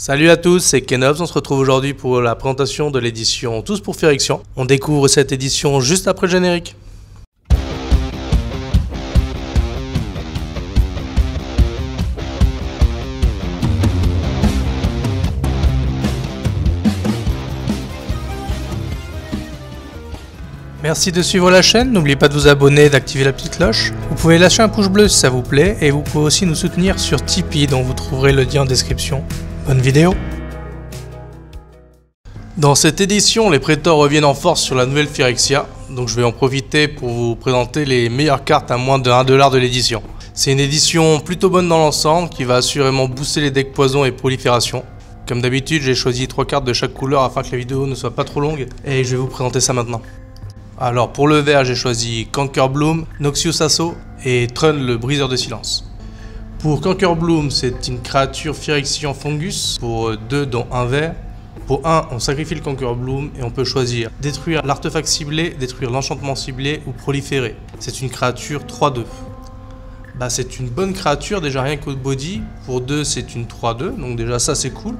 Salut à tous, c'est Kenops, on se retrouve aujourd'hui pour la présentation de l'édition Tous pour Firexian. On découvre cette édition juste après le générique. Merci de suivre la chaîne, n'oubliez pas de vous abonner et d'activer la petite cloche. Vous pouvez lâcher un pouce bleu si ça vous plaît et vous pouvez aussi nous soutenir sur Tipeee dont vous trouverez le lien en description. Bonne vidéo. Dans cette édition, les prétors reviennent en force sur la nouvelle Phyrexia, donc je vais en profiter pour vous présenter les meilleures cartes à moins de 1 $ de l'édition. C'est une édition plutôt bonne dans l'ensemble qui va assurément booster les decks poison et prolifération. Comme d'habitude, j'ai choisi 3 cartes de chaque couleur afin que la vidéo ne soit pas trop longue et je vais vous présenter ça maintenant. Alors pour le vert, j'ai choisi Cankerbloom, Noxious Assault et Trun le briseur de silence. Pour Cankerbloom, c'est une créature Phyrexian Fungus pour 2 dont 1 vert. Pour 1, on sacrifie le Cankerbloom et on peut choisir détruire l'artefact ciblé, détruire l'enchantement ciblé ou proliférer. C'est une créature 3-2. C'est une bonne créature, déjà rien qu'au body. Pour 2, c'est une 3-2, donc déjà ça c'est cool.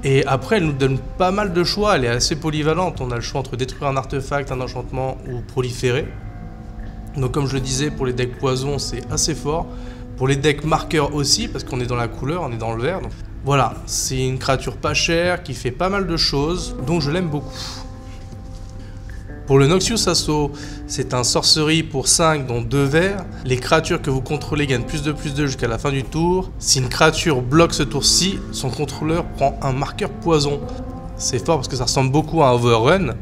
Et après, elle nous donne pas mal de choix, elle est assez polyvalente. On a le choix entre détruire un artefact, un enchantement ou proliférer. Donc comme je le disais, pour les decks poison, c'est assez fort. Pour les decks marqueurs aussi, parce qu'on est dans la couleur, on est dans le vert. Donc voilà, c'est une créature pas chère qui fait pas mal de choses, donc je l'aime beaucoup. Pour le Noxious Assault, c'est un sorcery pour 5 dont 2 verts. Les créatures que vous contrôlez gagnent +2/+2 jusqu'à la fin du tour. Si une créature bloque ce tour-ci, son contrôleur prend un marqueur poison. C'est fort parce que ça ressemble beaucoup à un Overrun.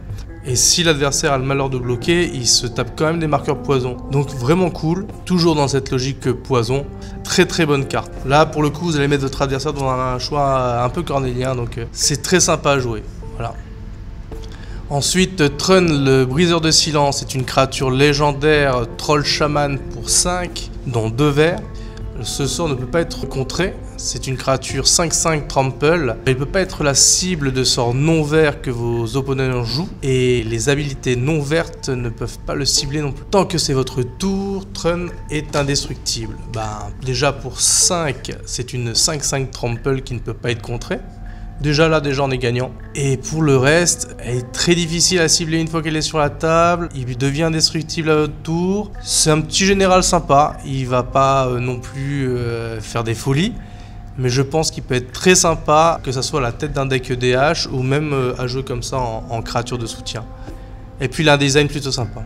Et si l'adversaire a le malheur de bloquer, il se tape quand même des marqueurs poison. Donc vraiment cool, toujours dans cette logique poison. Très très bonne carte. Là pour le coup, vous allez mettre votre adversaire dans un choix un peu cornélien, donc c'est très sympa à jouer. Voilà. Ensuite, Trun le briseur de silence est une créature légendaire troll chaman pour 5, dont 2 verts. Ce sort ne peut pas être contré, c'est une créature 5-5 trample. Il ne peut pas être la cible de sorts non verts que vos opponents jouent, et les habilités non vertes ne peuvent pas le cibler non plus. Tant que c'est votre tour, Trun est indestructible. Déjà pour 5, c'est une 5-5 trample qui ne peut pas être contrée. Déjà on est gagnant. Et pour le reste, elle est très difficile à cibler une fois qu'elle est sur la table. Il devient indestructible à votre tour. C'est un petit général sympa. Il va pas non plus faire des folies. Mais je pense qu'il peut être très sympa, que ça soit la tête d'un deck EDH ou même à jouer comme ça en créature de soutien. Et puis il a un design plutôt sympa.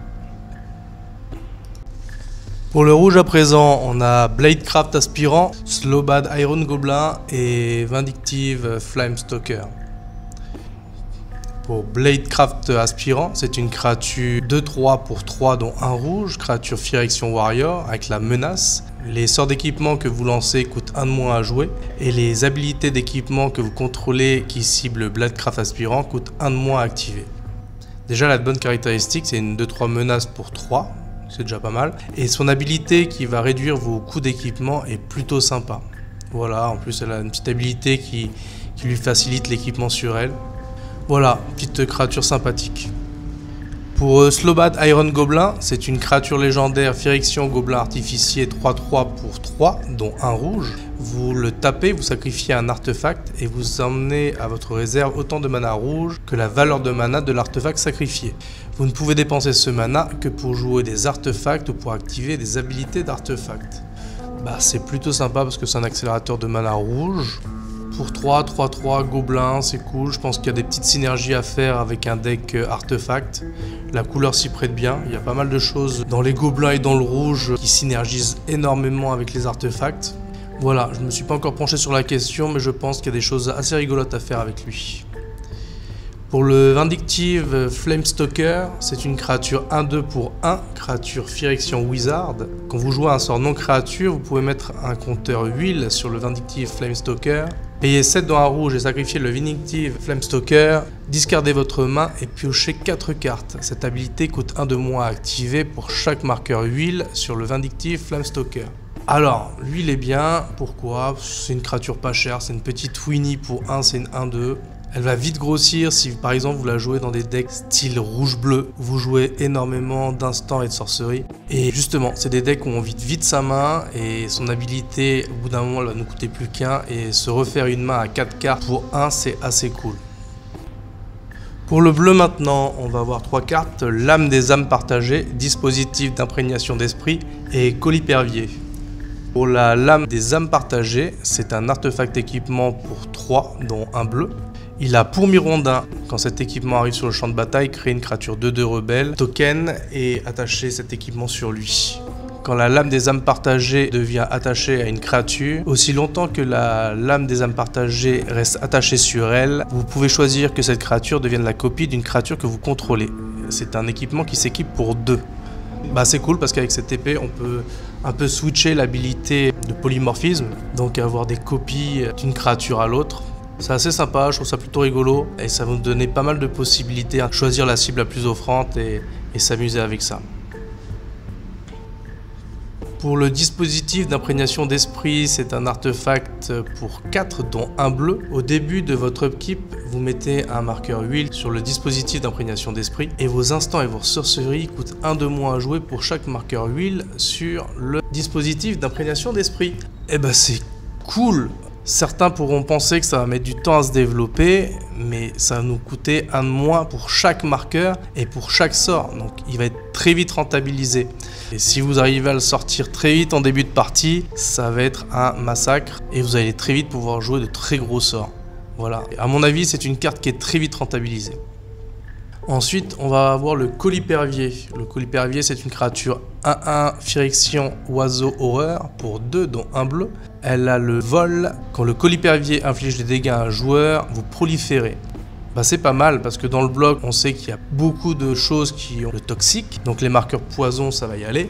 Pour le rouge à présent, on a Bladecraft Aspirant, Slowbad Iron Goblin et Vindictive Flamestalker. Pour Bladecraft Aspirant, c'est une créature 2-3 pour 3 dont 1 rouge, créature Phyrexian Warrior avec la menace. Les sorts d'équipement que vous lancez coûtent 1 de moins à jouer et les habilités d'équipement que vous contrôlez qui ciblent Bladecraft Aspirant coûtent 1 de moins à activer. Déjà la bonne caractéristique, c'est une 2-3 menace pour 3. C'est déjà pas mal. Et son habilité qui va réduire vos coûts d'équipement est plutôt sympa. Voilà, en plus elle a une petite habilité qui lui facilite l'équipement sur elle. Voilà, petite créature sympathique. Pour Slowbad Iron Goblin, c'est une créature légendaire Phyrexian Gobelin Artificier 3-3 pour 3, dont 1 rouge. Vous le tapez, vous sacrifiez un artefact et vous emmenez à votre réserve autant de mana rouge que la valeur de mana de l'artefact sacrifié. Vous ne pouvez dépenser ce mana que pour jouer des artefacts ou pour activer des habilités d'artefacts. C'est plutôt sympa parce que c'est un accélérateur de mana rouge. Pour 3, 3-3, Gobelin, c'est cool. Je pense qu'il y a des petites synergies à faire avec un deck artefact. La couleur s'y prête bien. Il y a pas mal de choses dans les Gobelins et dans le rouge qui synergisent énormément avec les artefacts. Voilà, je ne me suis pas encore penché sur la question, mais je pense qu'il y a des choses assez rigolotes à faire avec lui. Pour le Vindictive Flamestalker, c'est une créature 1-2 pour 1, créature Phyrexian Wizard. Quand vous jouez un sort non créature, vous pouvez mettre un compteur huile sur le Vindictive Flamestalker. Payez 7 dans un rouge et sacrifiez le Vindictive Flamestalker. Discardez votre main et piochez 4 cartes. Cette habilité coûte 1 de moins à activer pour chaque marqueur huile sur le Vindictive Flamestalker. Alors, lui il est bien, pourquoi? C'est une créature pas chère, c'est une petite Winnie pour 1, c'est une 1-2. Elle va vite grossir si par exemple vous la jouez dans des decks style rouge-bleu, vous jouez énormément d'instants et de sorcerie. Et justement, c'est des decks où on vide vite sa main et son habilité, au bout d'un moment, elle va nous coûter plus qu'un. Et se refaire une main à 4 cartes pour 1, c'est assez cool. Pour le bleu maintenant, on va avoir 3 cartes, Lame des âmes partagées, dispositif d'imprégnation d'esprit et Colipervier. Pour la Lame des âmes partagées, c'est un artefact équipement pour 3, dont un bleu. Il a pour Mirondin, quand cet équipement arrive sur le champ de bataille, créer une créature 2/2 rebelle, token et attacher cet équipement sur lui. Quand la Lame des âmes partagées devient attachée à une créature, aussi longtemps que la Lame des âmes partagées reste attachée sur elle, vous pouvez choisir que cette créature devienne la copie d'une créature que vous contrôlez. C'est un équipement qui s'équipe pour 2. C'est cool parce qu'avec cette épée, on peut un peu switcher l'habilité de polymorphisme, donc avoir des copies d'une créature à l'autre. C'est assez sympa, je trouve ça plutôt rigolo et ça va nous donner pas mal de possibilités à choisir la cible la plus offrante et s'amuser avec ça. Pour le dispositif d'imprégnation d'esprit, c'est un artefact pour 4 dont un bleu. Au début de votre upkeep, vous mettez un marqueur huile sur le dispositif d'imprégnation d'esprit et vos instants et vos sorceries coûtent 1 de moins à jouer pour chaque marqueur huile sur le dispositif d'imprégnation d'esprit. C'est cool! Certains pourront penser que ça va mettre du temps à se développer, mais ça va nous coûter 1 de moins pour chaque marqueur et pour chaque sort. Donc il va être très vite rentabilisé. Et si vous arrivez à le sortir très vite en début de partie, ça va être un massacre et vous allez très vite pouvoir jouer de très gros sorts. Voilà. Et à mon avis, c'est une carte qui est très vite rentabilisée. Ensuite, on va avoir le Colipervier. Le Colipervier, c'est une créature 1/1 Phyrexian Oiseau Horreur pour 2 dont un bleu. Elle a le vol. Quand le Colipervier inflige des dégâts à un joueur, vous proliférez. C'est pas mal parce que dans le bloc, on sait qu'il y a beaucoup de choses qui ont le toxique. Donc les marqueurs poison, ça va y aller.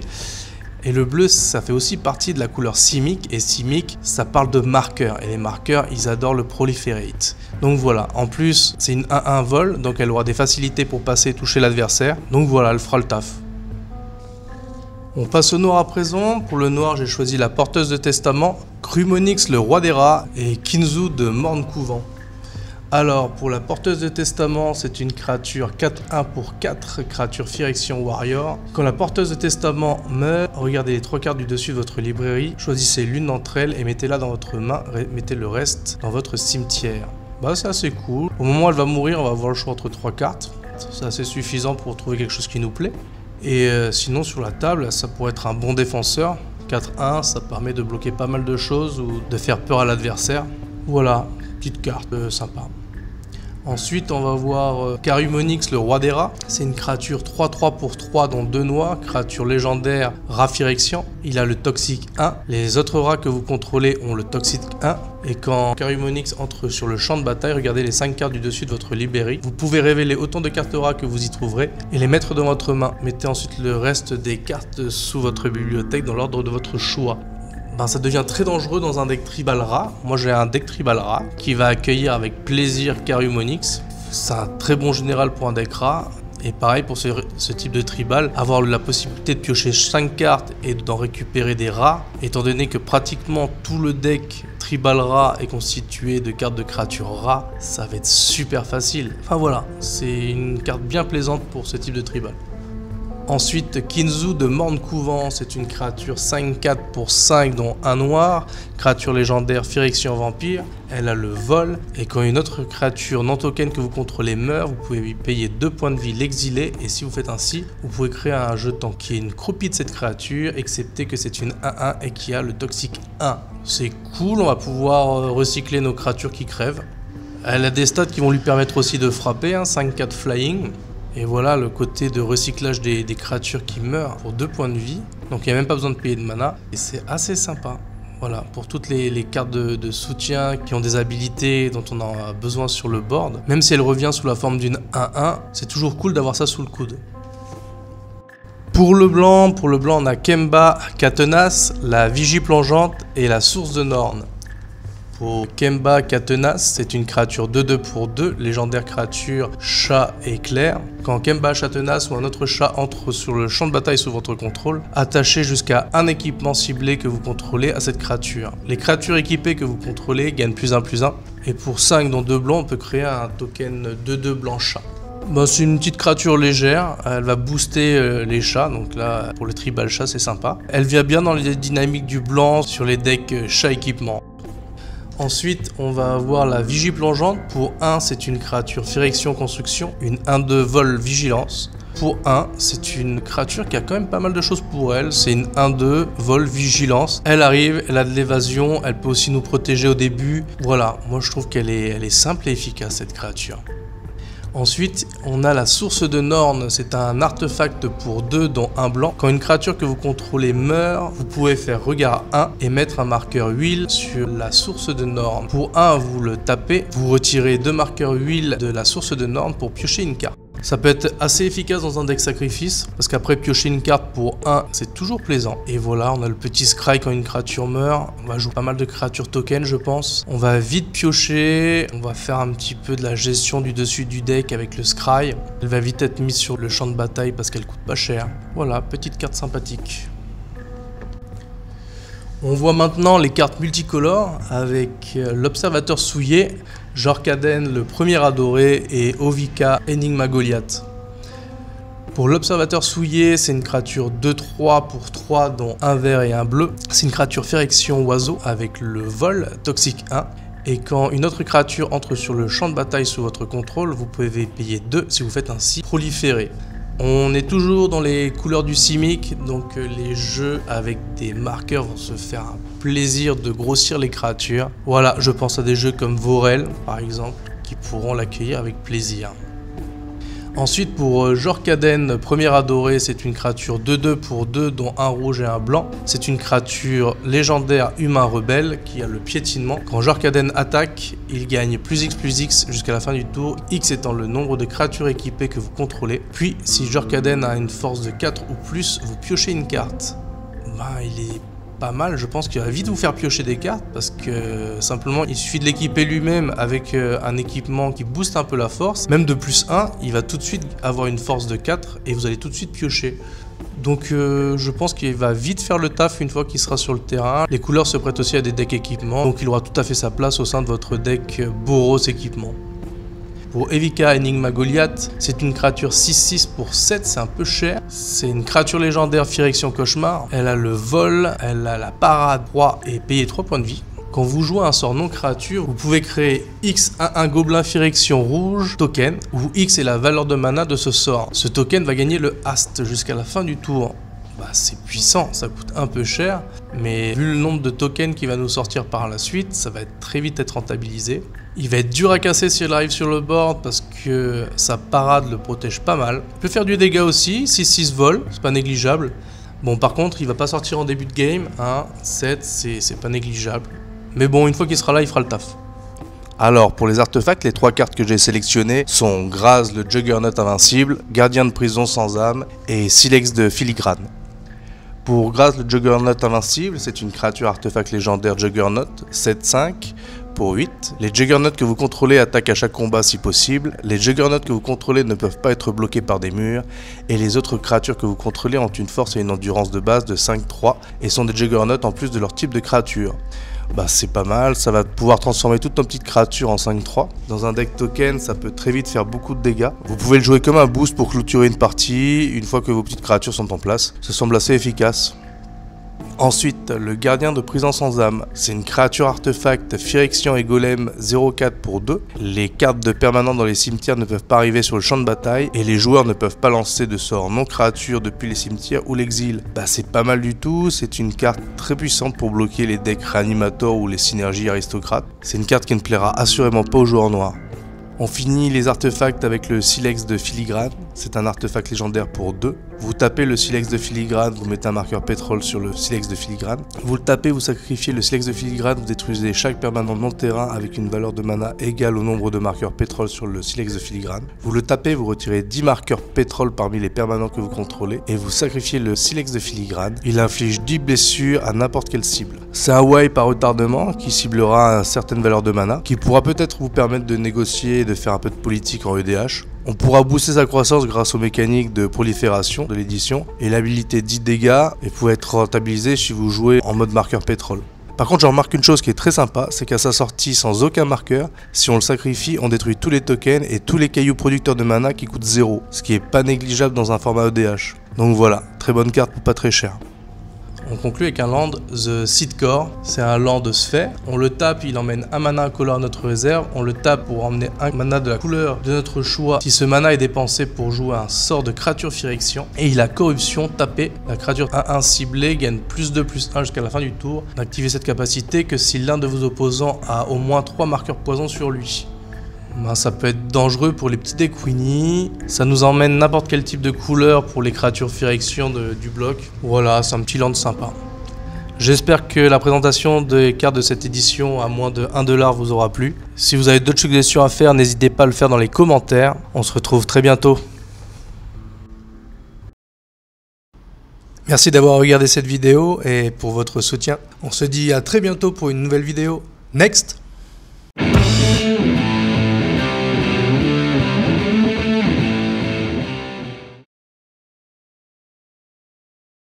Et le bleu, ça fait aussi partie de la couleur Simic. Et Simic, ça parle de marqueurs. Et les marqueurs, ils adorent le proliferate. Donc voilà, en plus, c'est une 1/1 vol. Donc elle aura des facilités pour passer et toucher l'adversaire. Donc voilà, elle fera le taf. On passe au noir à présent. Pour le noir, j'ai choisi la Porteuse de Testament, Crumonix le Roi des Rats et Kinzu de Morne Couvent. Alors, pour la Porteuse de Testament, c'est une créature 4/1 pour 4, créature Phyrexian Warrior. Quand la Porteuse de Testament meurt, regardez les 3 cartes du dessus de votre librairie, choisissez l'une d'entre elles et mettez-la dans votre main, mettez le reste dans votre cimetière. C'est assez cool. Au moment où elle va mourir, on va avoir le choix entre 3 cartes. C'est assez suffisant pour trouver quelque chose qui nous plaît. Et sinon, sur la table, ça pourrait être un bon défenseur. 4/1, ça permet de bloquer pas mal de choses ou de faire peur à l'adversaire. Voilà, petite carte sympa. Ensuite, on va voir Carumonix, le Roi des Rats. C'est une créature 3/3 pour 3 dont 2 noirs, créature légendaire rat Phyrexian. Il a le toxique 1. Les autres rats que vous contrôlez ont le toxique 1. Et quand Carumonix entre sur le champ de bataille, regardez les 5 cartes du dessus de votre librairie. Vous pouvez révéler autant de cartes rats que vous y trouverez et les mettre dans votre main. Mettez ensuite le reste des cartes sous votre bibliothèque dans l'ordre de votre choix. Ça devient très dangereux dans un deck tribal rat. Moi j'ai un deck tribal rat qui va accueillir avec plaisir Carumonix. C'est un très bon général pour un deck rat. Et pareil pour ce type de tribal, avoir la possibilité de piocher 5 cartes et d'en récupérer des rats, étant donné que pratiquement tout le deck tribal rat est constitué de cartes de créatures rats, ça va être super facile. Voilà, c'est une carte bien plaisante pour ce type de tribal. Ensuite, Kinzu de Morne Couvent, c'est une créature 5/4 pour 5 dont un noir, créature légendaire Phyrexian Vampire. Elle a le vol et quand une autre créature non token que vous contrôlez meurt, vous pouvez lui payer 2 points de vie, l'exiler, et si vous faites ainsi, vous pouvez créer un jeton qui est une copie de cette créature, excepté que c'est une 1/1 et qui a le toxique 1. C'est cool, on va pouvoir recycler nos créatures qui crèvent. Elle a des stats qui vont lui permettre aussi de frapper, 5/4 flying. Et voilà le côté de recyclage des créatures qui meurent pour 2 points de vie. Donc il n'y a même pas besoin de payer de mana. Et c'est assez sympa. Voilà, pour toutes les cartes de soutien qui ont des habilités dont on a besoin sur le board. Même si elle revient sous la forme d'une 1/1, c'est toujours cool d'avoir ça sous le coude. Pour le blanc, on a Kemba Catenas, la Vigie Plongeante et la Source de Norne. Pour Kemba Catenas, c'est une créature 2/2 pour 2, légendaire créature chat éclair. Quand Kemba Catenas ou un autre chat entre sur le champ de bataille sous votre contrôle, attachez jusqu'à un équipement ciblé que vous contrôlez à cette créature. Les créatures équipées que vous contrôlez gagnent +1/+1. Et pour 5 dont 2 blancs, on peut créer un token 2/2 blanc chat. C'est une petite créature légère, elle va booster les chats, donc là pour le tribal chat c'est sympa. Elle vient bien dans les dynamiques du blanc sur les decks chat équipement. Ensuite, on va avoir la Vigie plongeante. Pour 1, c'est une créature Phyrexian construction, une 1/2 vol vigilance. Pour 1, c'est une créature qui a quand même pas mal de choses pour elle. C'est une 1/2 vol vigilance. Elle arrive, elle a de l'évasion, elle peut aussi nous protéger au début. Voilà, moi je trouve qu'elle est simple et efficace cette créature. Ensuite, on a la source de Norn, c'est un artefact pour 2 dont 1 blanc. Quand une créature que vous contrôlez meurt, vous pouvez faire regard 1 et mettre un marqueur huile sur la source de Norn. Pour 1, vous le tapez, vous retirez 2 marqueurs huile de la source de Norn pour piocher une carte. Ça peut être assez efficace dans un deck sacrifice, parce qu'après piocher une carte pour 1, c'est toujours plaisant. Et voilà, on a le petit scry quand une créature meurt. On va jouer pas mal de créatures tokens, je pense. On va vite piocher, on va faire un petit peu de la gestion du dessus du deck avec le scry. Elle va vite être mise sur le champ de bataille parce qu'elle coûte pas cher. Voilà, petite carte sympathique. On voit maintenant les cartes multicolores avec l'Observateur Souillé, Jorkaden le premier adoré et Ovika Enigma Goliath. Pour l'Observateur Souillé, c'est une créature 2/3 pour 3 dont un vert et un bleu. C'est une créature Phyrexian oiseau avec le vol, toxique 1. Et quand une autre créature entre sur le champ de bataille sous votre contrôle, vous pouvez payer 2 si vous faites ainsi proliférer. On est toujours dans les couleurs du Simic, donc les jeux avec des marqueurs vont se faire un plaisir de grossir les créatures. Voilà, je pense à des jeux comme Vorel par exemple, qui pourront l'accueillir avec plaisir. Ensuite pour Jorkaden, premier adoré, c'est une créature 2/2 pour 2 dont un rouge et un blanc. C'est une créature légendaire humain rebelle qui a le piétinement. Quand Jorkaden attaque, il gagne +X jusqu'à la fin du tour, X étant le nombre de créatures équipées que vous contrôlez. Puis si Jorkaden a une force de 4 ou plus, vous piochez une carte. Il est pas mal, je pense qu'il va vite vous faire piocher des cartes parce que simplement il suffit de l'équiper lui-même avec un équipement qui booste un peu la force. Même de +1, il va tout de suite avoir une force de 4 et vous allez tout de suite piocher. Donc je pense qu'il va vite faire le taf une fois qu'il sera sur le terrain. Les couleurs se prêtent aussi à des decks équipements, donc il aura tout à fait sa place au sein de votre deck Boros équipement. Pour Ovika Enigma Goliath, c'est une créature 6/6 pour 7, c'est un peu cher. C'est une créature légendaire Phyrexian Cauchemar. Elle a le vol, elle a la parade roi et payer 3 points de vie. Quand vous jouez un sort non créature, vous pouvez créer X un gobelin Phyrexian rouge token, où X est la valeur de mana de ce sort. Ce token va gagner le haste jusqu'à la fin du tour. C'est puissant, ça coûte un peu cher, mais vu le nombre de tokens qui va nous sortir par la suite, ça va très vite être rentabilisé. Il va être dur à casser s'il arrive sur le board parce que sa parade le protège pas mal. Il peut faire du dégât aussi, 6/6 vol, c'est pas négligeable. Bon, par contre, il va pas sortir en début de game, 7, c'est pas négligeable. Mais bon, une fois qu'il sera là, il fera le taf. Alors, pour les artefacts, les 3 cartes que j'ai sélectionnées sont Graz, le Juggernaut invincible, Gardien de prison sans âme et Silex de filigrane. Pour Graz, le Juggernaut invincible, c'est une créature artefact légendaire Juggernaut, 7/5 pour 8. Les Juggernauts que vous contrôlez attaquent à chaque combat si possible. Les Juggernauts que vous contrôlez ne peuvent pas être bloqués par des murs. Et les autres créatures que vous contrôlez ont une force et une endurance de base de 5/3 et sont des Juggernauts en plus de leur type de créature. C'est pas mal, ça va pouvoir transformer toutes nos petites créatures en 5/3. Dans un deck token, ça peut très vite faire beaucoup de dégâts. Vous pouvez le jouer comme un boost pour clôturer une partie, une fois que vos petites créatures sont en place. Ça semble assez efficace. Ensuite, le Gardien de prison sans âme. C'est une créature artefact Phyrexian et Golem 0/4 pour 2. Les cartes de permanent dans les cimetières ne peuvent pas arriver sur le champ de bataille et les joueurs ne peuvent pas lancer de sorts non créatures depuis les cimetières ou l'exil. C'est pas mal du tout, c'est une carte très puissante pour bloquer les decks réanimateurs ou les synergies aristocrates. C'est une carte qui ne plaira assurément pas aux joueurs noirs. On finit les artefacts avec le Silex de filigrane. c'est un artefact légendaire pour 2. Vous tapez le silex de filigrane, vous mettez un marqueur pétrole sur le silex de filigrane. Vous le tapez, vous sacrifiez le silex de filigrane, vous détruisez chaque permanent non terrain avec une valeur de mana égale au nombre de marqueurs pétrole sur le silex de filigrane. Vous le tapez, vous retirez 10 marqueurs pétrole parmi les permanents que vous contrôlez et vous sacrifiez le silex de filigrane. Il inflige 10 blessures à n'importe quelle cible. C'est un wipe à retardement qui ciblera une certaine valeur de mana, qui pourra peut-être vous permettre de négocier et de faire un peu de politique en EDH. On pourra booster sa croissance grâce aux mécaniques de prolifération de l'édition et l'habilité 10 dégâts et peut être rentabilisée si vous jouez en mode marqueur pétrole. Par contre, je remarque une chose qui est très sympa, c'est qu'à sa sortie sans aucun marqueur, si on le sacrifie, on détruit tous les tokens et tous les cailloux producteurs de mana qui coûtent 0, ce qui est pas négligeable dans un format EDH. Donc voilà, très bonne carte pour pas très cher. On conclut avec un land, The Seedcore. C'est un land de sphère. On le tape, il emmène un mana incolore à notre réserve. On le tape pour emmener un mana de la couleur de notre choix. Si ce mana est dépensé pour jouer un sort de créature Phyrexian. Et il a corruption, tapé. La créature 1-1 ciblée gagne +2/+1 jusqu'à la fin du tour. D'activer cette capacité que si l'un de vos opposants a au moins 3 marqueurs poison sur lui. Ben, ça peut être dangereux pour les petits decks Winnie. Ça nous emmène n'importe quel type de couleur pour les créatures Phyrexian du bloc. Voilà, c'est un petit land sympa. J'espère que la présentation des cartes de cette édition à moins de 1 $ vous aura plu. Si vous avez d'autres suggestions à faire, n'hésitez pas à le faire dans les commentaires. On se retrouve très bientôt. Merci d'avoir regardé cette vidéo et pour votre soutien. On se dit à très bientôt pour une nouvelle vidéo. Next!